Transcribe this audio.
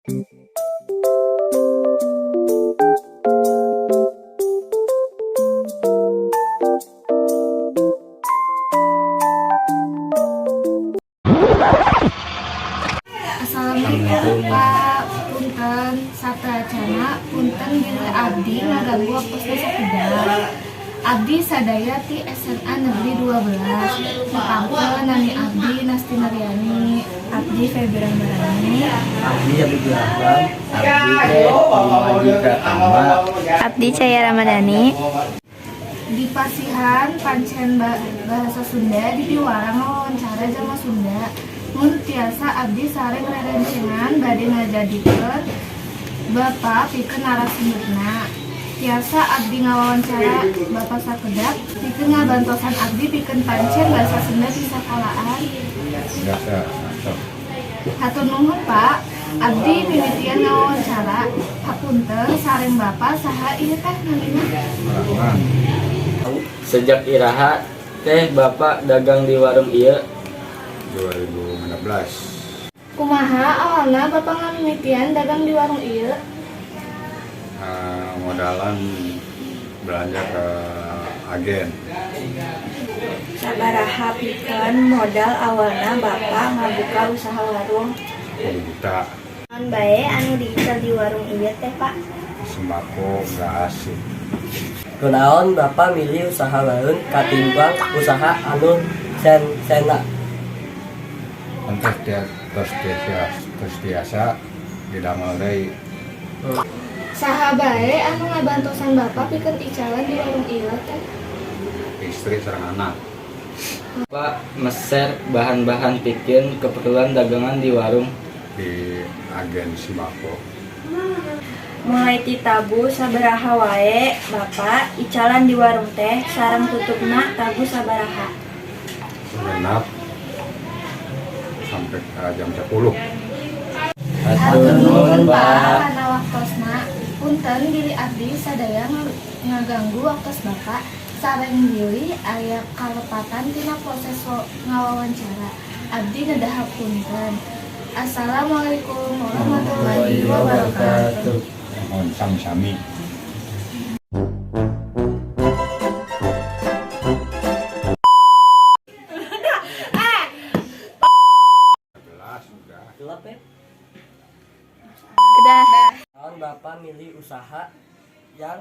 Assalamualaikum Pak, punten satracana, punten bila abdi ngaganggu waktu sakedar. Abdi sadaya ti SMA Negeri 12. Nepangkeun nami abdi Nasti Mariani, abdi Febiran Barani, Abdi Abdul Rahman, Abdi Muhaji Pratama, Abdi Caya Ramadhani. di Pasihan Pancen Bahasa Sunda di Piwarang wawancara Jalma Sunda. Mun tiasa abdi sareng rerencengan bade ngajadikeun Bapak pikeun narasumberna. Tiasa abdi ngawawancara Bapak sakedap pikeun ngabantosan abdi pikeun pancen bahasa Sunda di sakolahan. Hatur nuhun Pak, abdi mimitian ngawawancara. Hapunten sareng Bapak saha ieu teh namina? Sejak iraha teh Bapak dagang di warung ieu 2016. Kumaha awalna Bapak ngamimitian dagang di warung ieu? Modalan belanja ke agen. Sabaraha pikeun modal awalna Bapak ngabuka usaha warung? 10 juta. Naon bae anu diical di warung ieu teh Pak? Sembako gas. kunaon Bapak milih usaha lain katimbang usaha anu sena. Terus biasa didamel deui. Saha bae anu ngabantosan Bapak pikeun icalan di warung ieu teh? Istri sareng anak. Bapak meser bahan-bahan pikeun keperluan dagangan di warung. Di agen sembako. Mulai ti tabu sabaraha wae Bapak icalan di warung teh sareng tutupna tabu sabaraha? Genap sampai jam 10. Hatur nuhun Pak kana waktosna. Punten diri abdi sadaya ngaganggu waktos Bapak sareng diri aya kalepatan tina proses ngawawancara. Abdi nedahap punten. Assalamualaikum warahmatullahi wabarakatuh. Mohon sami-sami. Udah. Naon Bapak milih usaha yang